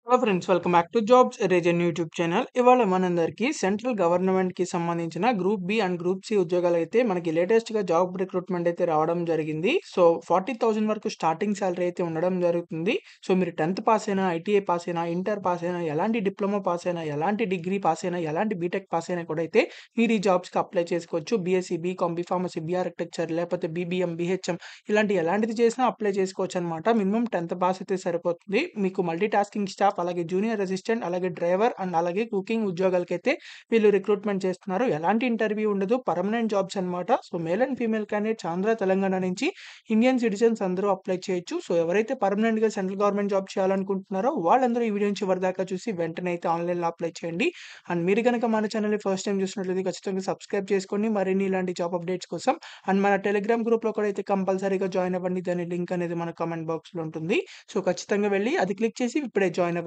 Hello friends, welcome back to jobs reason YouTube channel. ఇవాళ మనందరికీ central గవర్నమెంట్‌కి సంబంధించిన group B and group C ఉద్యోగాలైతే మనకి లేటెస్ట్‌గా జాబ్ రిక్రూట్‌మెంట్ అయితే రావడం జరిగింది. సో, 40,000 వరకు స్టార్టింగ్ సాలరీ అయితే ఉండడం జరుగుతుంది. సో, మీరు 10థ్ పాస్ అయినా, ఐటీఐ పాస్ అయినా, ఇంటర్ పాస్ అయినా, ఎలాంటి డిప్లొమా పాస్ అయినా, ఎలాంటి డిగ్రీ పాస్ అయినా, ఎలాంటి బీటెక్ పాస్ అయినా కూడా అయితే మీరు ఈ జాబ్స్‌కి అప్లై చేసుకోవచ్చు. బీఎస్సీ, బీకామ్, బీఫార్మసీ, బీఆర్కిటెక్చర్ లేకపోతే బీబీఎం, బీహెచ్ఎం ఇలాంటి ఎలాంటిది చేసినా అప్లై చేసుకోవచ్చనమాట. మినిమమ్ 10థ్ పాస్ అయితే సరిపోతుంది. మీకు మల్టీ టాస్కింగ్ స్టాఫ్, అలాగే జూనియర్ అసిస్టెంట్, అలాగే డ్రైవర్ అండ్ అలాగే కుకింగ్ ఉద్యోగాలకైతే వీళ్ళు రిక్రూట్‌మెంట్ చేస్తున్నారు. ఎలాంటి ఇంటర్వ్యూ ఉండదు. పర్మనెంట్ జాబ్స్ అనమాట. So, male and female candidates Andhra, Telangana నుంచి ఇండియన్ సిటిజన్స్ అందరూ అప్లై చేయొచ్చు. సో, ఎవరైతే పర్మనెంట్‌గా సెంట్రల్ గవర్నమెంట్ జాబ్ చేయాలనుకుంటున్నారో వాళ్ళందరూ ఈ వీడియోని చివరిదాకా చూసి వెంటనే అయితే ఆన్‌లైన్‌లో అప్లై చేయండి. అండ్ మీరు గనక మన ఛానల్‌ని ఫస్ట్ టైమ్ చూసినట్లయితే ఖచ్చితంగా సబ్స్క్రైబ్ చేసుకోండి మరిన్ని ఇలాంటి జాబ్ అప్డేట్స్ కోసం. అండ్ మన టెలిగ్రామ్ గ్రూప్‌లో కూడా అయితే కంపల్సరీగా జాయిన్ అవ్వండి. దాని లింక్ అనేది మన కామెంట్ బాక్స్‌లో ఉంటుంది. సో, ఖచ్చితంగా వెళ్లి అది క్లిక్ చేసి ఇప్పుడే జాయిన్ అవ్వండి.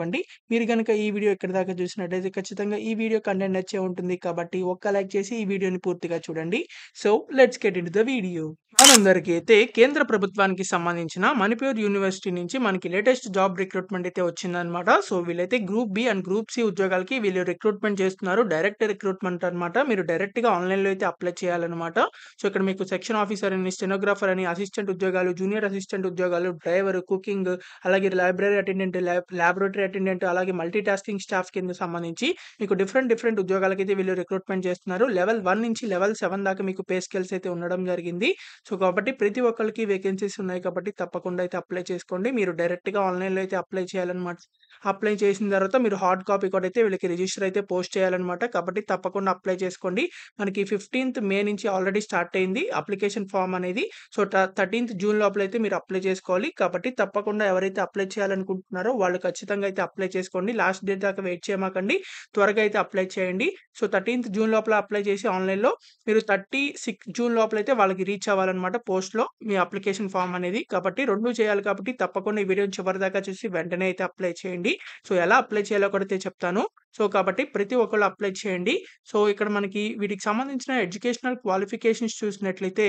మీరు గనుక ఈ వీడియో ఇక్కడి దాకా చూసినట్లయితే ఖచ్చితంగా ఈ వీడియో కంటెంట్ నచ్చే ఉంటుంది కాబట్టి ఒక్క లైక్ చేసి ఈ వీడియోని పూర్తిగా చూడండి. So, let's get into the video. మనందరికీ అయితే కేంద్ర ప్రభుత్వానికి సంబంధించిన మణిపూర్ యూనివర్సిటీ నుంచి మనకి లేటెస్ట్ జాబ్ రిక్రూట్‌మెంట్ అయితే వచ్చిందనమాట. సో, వీళ్ళైతే group B and group C ఉద్యోగాలకి వీళ్ళు రిక్రూట్‌మెంట్ చేస్తున్నారు. డైరెక్ట్ రిక్రూట్‌మెంట్ అనమాట. మీరు డైరెక్ట్‌గా ఆన్‌లైన్‌లో అయితే అప్లై చేయాలనమాట. సో, ఇక్కడ మీకు సెక్షన్ ఆఫీసర్ అని, స్టెనోగ్రాఫర్ అని, అసిస్టెంట్ ఉద్యోగాలు, జూనియర్ అసిస్టెంట్ ఉద్యోగాలు, డ్రైవర్, కుకింగ్, అలాగే లైబ్రరీ అటెండెంట్, లాబొరేటరీ అటెండెంట్, అలాగే మల్టీ టాస్కింగ్ స్టాఫ్ కింద సంబంధించి మీకు డిఫరెంట్ ఉద్యోగాలకైతే వీళ్ళు రిక్రూట్‌మెంట్ చేస్తున్నారు. లెవెల్ 1 నుంచి లెవెల్ 7 దాకా మీకు పే స్కేల్స్ అయితే ఉండడం జరిగింది. సో, కాబట్టి ప్రతి ఒక్కళ్ళకి వేకెన్సీస్ ఉన్నాయి కాబట్టి తప్పకుండా అయితే అప్లై చేసుకోండి. మీరు డైరెక్ట్‌గా ఆన్‌లైన్‌లో అయితే అప్లై చేయాలన్నమాట. అప్లై చేసిన తర్వాత మీరు హార్డ్ కాపీ కూడా అయితే వీళ్ళకి రిజిస్టర్ అయితే పోస్ట్ చేయాలన్నమాట. కాబట్టి తప్పకుండా అప్లై చేసుకోండి. మనకి 15థ్ మే నుంచి ఆల్రెడీ స్టార్ట్ అయింది అప్లికేషన్ ఫార్మ్ అనేది. సో, 13థ్ జూన్ లోపల అయితే మీరు అప్లై చేసుకోవాలి. కాబట్టి తప్పకుండా ఎవరైతే అప్లై చేయాలనుకుంటున్నారో వాళ్ళు ఖచ్చితంగా అయితే అప్లై చేసుకోండి. లాస్ట్ డేట్ దాకా వెయిట్ చేయమాకండి. త్వరగా అయితే అప్లై చేయండి. సో, 13థ్ జూన్ లోపల అప్లై చేసి ఆన్‌లైన్‌లో మీరు 36 జూన్ లోపలైతే వాళ్ళకి రీచ్ అవ్వాలన్నమాట పోస్ట్‌లో మీ అప్లికేషన్ ఫార్మ్ అనేది. కాబట్టి 2 చేయాలి కాబట్టి తప్పకుండా ఈ వీడియోని చివరిదాకా చూసి వెంటనే అయితే అప్లై చేయండి. సో, ఎలా అప్లై చేయాలో కూడా అయితే చెప్తాను. సో, కాబట్టి ప్రతి ఒక్కళ్ళు అప్లై చేయండి. సో, ఇక్కడ మనకి వీటికి సంబంధించిన ఎడ్యుకేషనల్ క్వాలిఫికేషన్స్ చూసినట్లయితే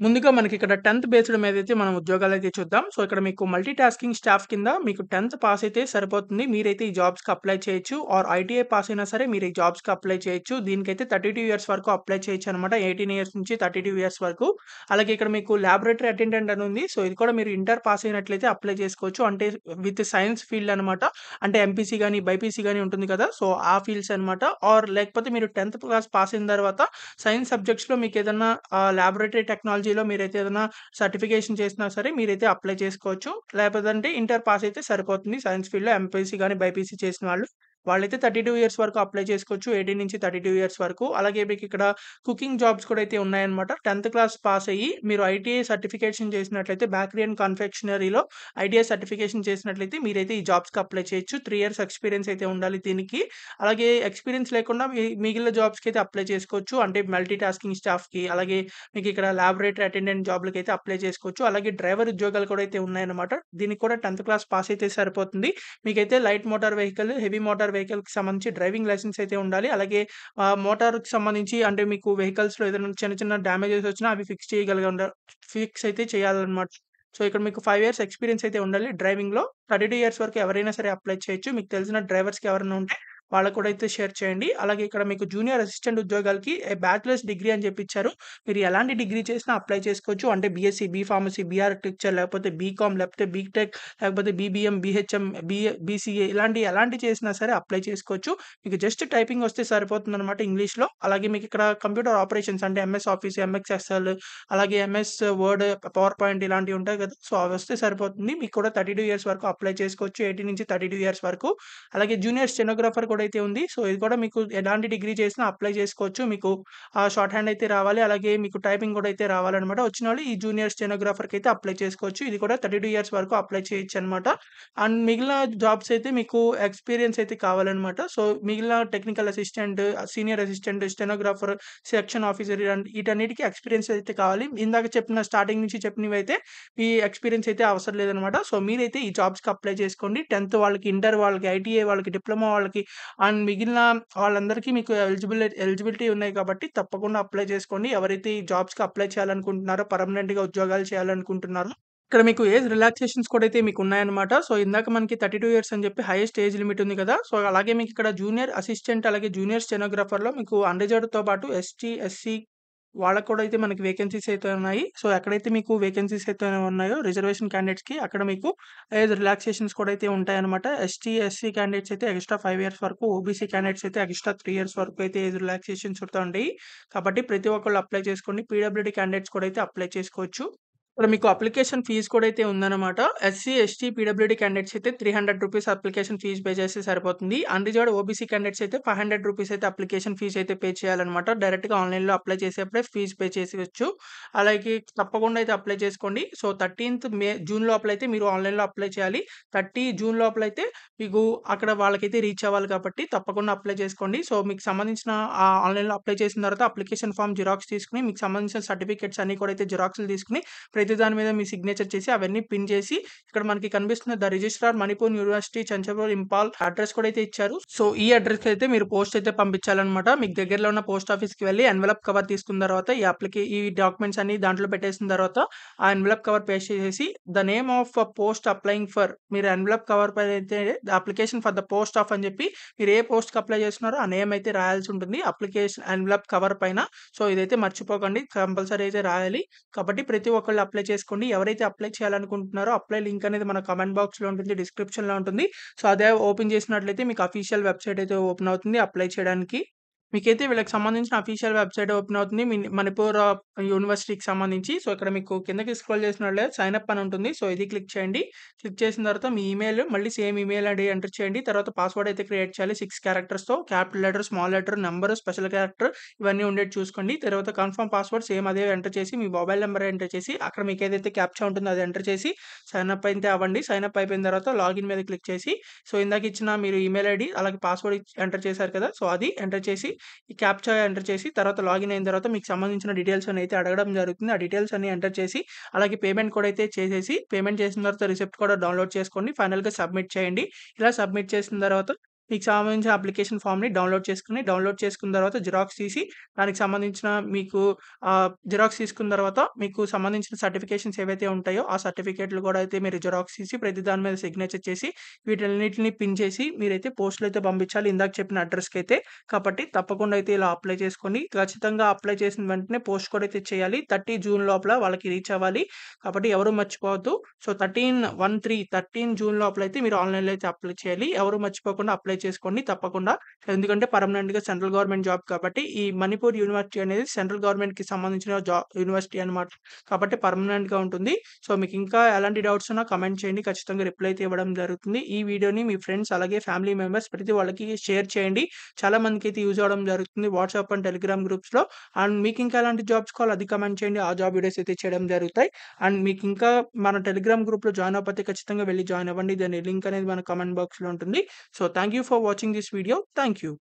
ముందుగా మనకిక్కడ 10థ్ బేస్డ్ మీదైతే మనం ఉద్యోగాలైతే చూద్దాం. సో, ఇక్కడ మీకు మల్టీ టాస్కింగ్ స్టాఫ్ కింద మీకు 10థ్ పాస్ అయితే సరిపోతుంది. మీరైతే ఈ జాబ్స్‌కి అప్లై చేయొచ్చు. ఆర్ ఐటీఐ పాస్ అయినా సరే మీరు ఈ జాబ్స్‌కి అప్లై చేయొచ్చు. దీనికైతే 32 ఇయర్స్ వరకు అప్లై చేయొచ్చనమాట. 18 ఇయర్స్ నుంచి 32 ఇయర్స్ వరకు. అలాగే ఇక్కడ మీకు లాబొరేటరీ అటెండెంట్ అని ఉంది. సో, ఇది కూడా మీరు ఇంటర్ పాస్ అయినట్లయితే అప్లై చేసుకోవచ్చు. అంటే విత్ సైన్స్ ఫీల్డ్ అనమాట. అంటే ఎంపీసీ గాని, బైపీసీ గాని ఉంటుంది కదా! సో, ఆ ఫీల్డ్స్ అనమాట. ఆర్ లేకపోతే మీరు 10థ్ క్లాస్ పాస్ అయిన తర్వాత సైన్స్ సబ్జెక్ట్స్‌లో మీకేదన్నా లాబొరేటరీ టెక్నాలజీలో మీరైతే ఏదైనా సర్టిఫికేషన్ చేసినా సరే మీరైతే అప్లై చేసుకోవచ్చు. లేకపోతే ఇంటర్ పాస్ అయితే సరిపోతుంది. సైన్స్ ఫీల్డ్‌లో ఎంపీసీ గాని, బైపీసీ చేసిన వాళ్ళైతే 32 ఇయర్స్ వరకు అప్లై చేసుకోవచ్చు. 18-32 ఇయర్స్ వరకు. అలాగే మీకిక్కడ కుకింగ్ జాబ్స్ కూడా అయితే ఉన్నాయన్నమాట. 10థ్ క్లాస్ పాస్ అయ్యి మీరు ఐటీఐ సర్టిఫికేషన్ చేసినట్లయితే బేకరీ అండ్ కన్ఫెక్షనరీలో ఐటీఐ సర్టిఫికేషన్ చేసినట్లయితే మీరైతే ఈ జాబ్స్‌కి అప్లై చేయొచ్చు. 3 ఇయర్స్ ఎక్స్‌పీరియన్స్ అయితే ఉండాలి దీనికి. అలాగే ఎక్స్‌పీరియన్స్ లేకుండా మిగిలిన జాబ్స్‌కైతే అప్లై చేసుకోవచ్చు. అంటే మల్టీ టాస్కింగ్ స్టాఫ్‌కి, అలాగే మీకిక్కడ లాబొరేటరీ అటెండెంట్ జాబ్‌లకైతే అప్లై చేసుకోవచ్చు. అలాగే డ్రైవర్ ఉద్యోగాలు కూడా అయితే ఉన్నాయన్నమాట. దీనికి కూడా 10థ్ క్లాస్ పాస్ అయితే సరిపోతుంది. మీకైతే light motor vehicle, heavy motor వెహికల్‌కి సంబంధించి డ్రైవింగ్ లైసెన్స్ అయితే ఉండాలి. అలాగే మోటార్‌కి సంబంధించి అంటే మీకు వెహికల్స్‌లో ఏదైనా చిన్న డ్యామేజెస్ వచ్చినా అవి ఫిక్స్ అయితే చేయాలన్నమాట. సో, ఇక్కడ మీకు 5 ఇయర్స్ ఎక్స్‌పీరియన్స్ అయితే ఉండాలి డ్రైవింగ్‌లో. 32 ఇయర్స్ వరకు ఎవరైనా సరే అప్లై చేయొచ్చు. మీకు తెలిసిన డ్రైవర్స్‌కి ఎవరైనా ఉంటే వాళ్ళకి కూడా అయితే షేర్ చేయండి. అలాగే ఇక్కడ మీకు జూనియర్ అసిస్టెంట్ ఉద్యోగాలకి బ్యాచిలర్స్ డిగ్రీ అని చెప్పి ఇచ్చారు. మీరు ఎలాంటి డిగ్రీ చేసినా అప్లై చేసుకోవచ్చు. అంటే బీఎస్సీ, బీఫార్మసీ, బీఆర్కిటెక్చర్ లేకపోతే బీకామ్ లేకపోతే బీటెక్ లేకపోతే బీబీఎం, బీహెచ్ఎం, బీసీఏ ఎలాంటివి చేసినా సరే అప్లై చేసుకోవచ్చు. మీకు జస్ట్ టైపింగ్ వస్తే సరిపోతుందనమాట ఇంగ్లీష్‌లో. అలాగే మీకిక్కడ కంప్యూటర్ ఆపరేషన్స్ అంటే ఎంఎస్ ఆఫీస్, ఎంఎస్ ఎక్సెల్, అలాగే ఎంఎస్ వర్డ్, పవర్ పాయింట్ ఇలాంటివి ఉంటాయి కదా! సో, అవి వస్తే సరిపోతుంది. మీకు కూడా 32 ఇయర్స్ వరకు అప్లై చేసుకోవచ్చు. 18-32 ఇయర్స్ వరకు. అలాగే జూనియర్ స్టెనోగ్రాఫర్ కూడా అయితే ఉంది. సో, ఇది కూడా మీకు ఎలాంటి డిగ్రీ చేసినా అప్లై చేసుకోవచ్చు. మీకు షార్ట్ హ్యాండ్ అయితే రావాలి. అలాగే మీకు టైపింగ్ కూడా అయితే రావాలనమాట. వచ్చినోళ్ళు ఈ జూనియర్ స్టెనోగ్రాఫర్‌కైతే అప్లై చేసుకోవచ్చు. ఇది కూడా 32 ఇయర్స్ వరకు అప్లై చేయొచ్చనమాట. అండ్ మిగిలిన జాబ్స్ అయితే మీకు ఎక్స్‌పీరియన్స్ అయితే కావాలనమాట. సో, మిగిలిన technical assistant, senior assistant, stenographer, section officer ఈటన్నిటికి ఎక్స్‌పీరియన్స్ అయితే కావాలి. ఇందాక చెప్పిన స్టార్టింగ్ నుంచి చెప్పినవైతే ఈ ఎక్స్‌పీరియన్స్ అయితే అవసరం లేదనమాట. సో, మీరైతే ఈ జాబ్స్‌కి అప్లై చేసుకోండి. 10థ్ వాళ్ళకి, ఇంటర్ వాళ్ళకి, ఐటీఐ వాళ్ళకి, డిప్లొమా వాళ్ళకి అండ్ మిగిలిన వాళ్ళందరికీ మీకు ఎలిజిబిలిటీ ఉన్నాయి కాబట్టి తప్పకుండా అప్లై చేసుకోండి. ఎవరైతే ఈ జాబ్స్‌కి అప్లై చేయాలనుకుంటున్నారో, పర్మనెంట్‌గా ఉద్యోగాలు చేయాలనుకుంటున్నారో ఇక్కడ మీకు ఏజ్ రిలాక్సేషన్స్ కూడా అయితే మీకు ఉన్నాయన్నమాట. సో, ఇందాక మనకి 32 ఇయర్స్ అని చెప్పి హైయెస్ట్ ఏజ్ లిమిట్ ఉంది కదా! సో, అలాగే మీకు ఇక్కడ జూనియర్ అసిస్టెంట్ అలాగే జూనియర్ స్టెనోగ్రాఫర్‌లో మీకు అన్‌రిజర్వ్డ్‌తో పాటు ఎస్టీ, ఎస్సీ వాళ్ళకి కూడా అయితే మనకి వేకెన్సీస్ అయితే ఉన్నాయి. సో, ఎక్కడైతే మీకు వేకెన్సీస్ అయితే ఉన్నాయో రిజర్వేషన్ క్యాండిడేట్స్‌కి అక్కడ మీకు ఏజ్ రిలాక్సేషన్స్ కూడా అయితే ఉంటాయన్నమాట. ఎస్టీ, ఎస్సీ క్యాండిడేట్స్ అయితే ఎక్స్‌ట్రా 5 ఇయర్స్ వరకు, ఓబీసీ క్యాండిడేట్స్ అయితే ఎక్స్‌ట్రా 3 ఇయర్స్ వరకు అయితే ఏజ్ రిలాక్సేషన్స్ ఉంటాయి. కాబట్టి ప్రతి ఒక్కళ్ళు అప్లై చేసుకోండి. పీడబ్ల్యూడీ క్యాండిడేట్స్ కూడా అయితే అప్లై చేసుకోవచ్చు. ఇక్కడ మీకు అప్లికేషన్ ఫీజ్ కూడా అయితే ఉందన్నమాట. ఎస్సీ, ఎస్టీ, పీడబ్ల్యూడీ క్యాండిడేట్స్ అయితే రూ. 300 అప్లికేషన్ ఫీజ్ పే చేస్తే సరిపోతుంది. అన్‌రిజర్వ్డ్ ఓబీసీ క్యాండిడేట్స్ అయితే రూ. 500 అయితే అప్లికేషన్ ఫీజ్ అయితే పే చేయాలన్నమాట. డైరెక్ట్‌గా ఆన్‌లైన్‌లో అప్లై చేసేప్పుడే ఫీజ్ పే చేసేయొచ్చు. అలాగే తప్పకుండా అయితే అప్లై చేసుకోండి. సో, 13థ్ జూన్ లోపల అయితే మీరు ఆన్‌లైన్‌లో అప్లై చేయాలి. 30 జూన్ లోపలైతే మీకు అక్కడ వాళ్ళకైతే రీచ్ అవ్వాలి కాబట్టి తప్పకుండా అప్లై చేసుకోండి. సో, మీకు సంబంధించిన ఆన్‌లైన్‌లో అప్లై చేసిన తర్వాత అప్లికేషన్ ఫార్మ్ జిరాక్స్ తీసుకొని మీకు సంబంధించిన సర్టిఫికేట్స్ అన్నీ కూడా అయితే జిరాక్స్‌లు తీసుకొని ప్రతి దాని మీద మీ సిగ్నేచర్ చేసి అవన్నీ పిన్ చేసి ఇక్కడ మనకి కనిపిస్తున్న the registrar Manipur university Canchipur Imphal address కూడా అయితే ఇచ్చారు. సో, ఈ అడ్రస్‌కి అయితే మీరు పోస్ట్ అయితే పంపించాలన్నమాట. మీకు దగ్గరలో ఉన్న పోస్ట్ ఆఫీస్‌కి వెళ్లి ఎన్వలప్ కవర్ తీసుకున్న తర్వాత ఈ డాక్యుమెంట్స్ అన్ని దాంట్లో పెట్టేసిన తర్వాత ఆ ఎన్వలప్ కవర్ పేస్ట్ చేసేసి the name of post applying for మీరు ఎన్వలప్ కవర్ పైన అయితే the application for the post of అని చెప్పి మీరు ఏ పోస్ట్‌కి అప్లై చేస్తున్నారో ఆ నేమ్ అయితే రాయాల్సి ఉంటుంది. అప్లికేషన్ ఎన్వలప్ కవర్ పైన. సో, ఇదైతే మర్చిపోకండి. కంపల్సరీ అయితే రాయాలి. కాబట్టి ప్రతి ఒక్కళ్ళు అప్లై చేసుకోండి. ఎవరైతే అప్లై చేయాలనుకుంటున్నారో అప్లై లింక్ అనేది మన కామెంట్ బాక్స్‌లో ఉంటుంది. డిస్క్రిప్షన్‌లో ఉంటుంది. సో, అదే ఓపెన్ చేసినట్లయితే మీకు అఫీషియల్ వెబ్‌సైట్ అయితే ఓపెన్ అవుతుంది అప్లై చేయడానికి. మీకైతే వీళ్ళకి సంబంధించిన అఫీషియల్ వెబ్‌సైట్ ఓపెన్ అవుతుంది. మణిపూర్ యూనివర్సిటీకి సంబంధించి. సో, ఇక్కడ మీకు కిందకి స్క్రోల్ చేసినట్లయితే సైన్ అప్ అని ఉంటుంది. సో, ఇది క్లిక్ చేయండి. క్లిక్ చేసిన తర్వాత మీ ఈమెయిల్ మళ్ళీ సేమ్ ఈమెయిల్ ఐడీ ఎంటర్ చేయండి. తర్వాత పాస్వర్డ్ అయితే క్రియేట్ చేయాలి. 6 క్యారెక్టర్స్‌తో capital letter, small letter, number, special character ఇవన్నీ ఉండేది చూసుకోండి. తర్వాత కన్ఫర్మ్ పాస్వర్డ్ సేమ్ అదే ఎంటర్ చేసి మీ మొబైల్ నంబర్ ఎంటర్ చేసి అక్కడ మీకు ఏదైతే క్యాప్చా ఉంటుందో అది ఎంటర్ చేసి సైన్ అప్ అయితే అవ్వండి. సైన్ అప్ అయిపోయిన తర్వాత లాగిన్ మీద క్లిక్ చేసి సో, ఇందాక ఇచ్చిన మీరు ఈమెయిల్ ఐడీ అలాగే పాస్వర్డ్ ఎంటర్ చేశారు కదా! సో, అది ఎంటర్ చేసి ఈ క్యాప్చా ఎంటర్ చేసి తర్వాత లాగిన్ అయిన తర్వాత మీకు సంబంధించిన డీటెయిల్స్ అని అయితే అడగడం జరుగుతుంది. ఆ డీటెయిల్స్ అన్ని ఎంటర్ చేసి అలాగే పేమెంట్ కూడా అయితే చేసేసి పేమెంట్ చేసిన తర్వాత రిసిప్ట్ కూడా డౌన్‌లోడ్ చేసుకోండి. ఫైనల్‌గా సబ్మిట్ చేయండి. ఇలా సబ్మిట్ చేసిన తర్వాత మీకు సంబంధించిన అప్లికేషన్ ఫార్మ్‌ని డౌన్‌లోడ్ చేసుకున్న తర్వాత జిరాక్స్ తీసి దానికి సంబంధించిన మీకు జిరాక్స్ తీసుకున్న తర్వాత మీకు సంబంధించిన సర్టిఫికేషన్స్ ఏవైతే ఉంటాయో ఆ సర్టిఫికేట్‌లు కూడా అయితే మీరు జిరాక్స్ తీసి ప్రతి దాని మీద సిగ్నేచర్ చేసి వీటన్నిటిని పిన్ చేసి మీరైతే పోస్ట్‌లో అయితే పంపించాలి. ఇందాక చెప్పిన అడ్రస్‌కైతే. కాబట్టి తప్పకుండా అయితే ఇలా అప్లై చేసుకోండి. ఖచ్చితంగా అప్లై చేసిన వెంటనే పోస్ట్ కూడా అయితే చేయాలి. 30 జూన్ లోపల వాళ్ళకి రీచ్ అవ్వాలి. కాబట్టి ఎవరు మర్చిపోవద్దు. సో, 13 జూన్ లోపల అయితే మీరు ఆన్‌లైన్‌లో అయితే అప్లై చేయాలి. ఎవరు మర్చిపోకుండా అప్లై చేసుకోండి తప్పకుండా. ఎందుకంటే పర్మనెంట్‌గా సెంట్రల్ గవర్నమెంట్ జాబ్ కాబట్టి ఈ మణిపూర్ యూనివర్సిటీ అనేది సెంట్రల్ గవర్నమెంట్‌కి సంబంధించిన యూనివర్సిటీ అన్నమాట. కాబట్టి పర్మనెంట్‌గా ఉంటుంది. సో, మీకు ఇంకా ఎలాంటి డౌట్స్ ఉన్నా కామెంట్ చేయండి. ఖచ్చితంగా రిప్లై అయితే ఇవ్వడం జరుగుతుంది. ఈ వీడియోని మీ ఫ్రెండ్స్ అలాగే ఫ్యామిలీ మెంబర్స్ ప్రతి వాళ్ళకి షేర్ చేయండి. చాలా మందికైతే యూజ్ అవ్వడం జరుగుతుంది. వాట్సాప్ అండ్ టెలిగ్రామ్ గ్రూప్స్‌లో. అండ్ మీకు ఇంకా ఎలాంటి జాబ్స్ కావాలో అది కామెంట్ చేయండి. ఆ జాబ్ వీడియోస్ అయితే చేయడం జరుగుతాయి. అండ్ మీకు ఇంకా మన టెలిగ్రామ్ గ్రూప్‌లో జాయిన్ అవ్వకపోతే ఖచ్చితంగా వెళ్లి జాయిన్ అవ్వండి. దాని లింక్ అనేది మన కామెంట్ బాక్స్‌లో ఉంటుంది. So, thank you for watching this video. Thank you.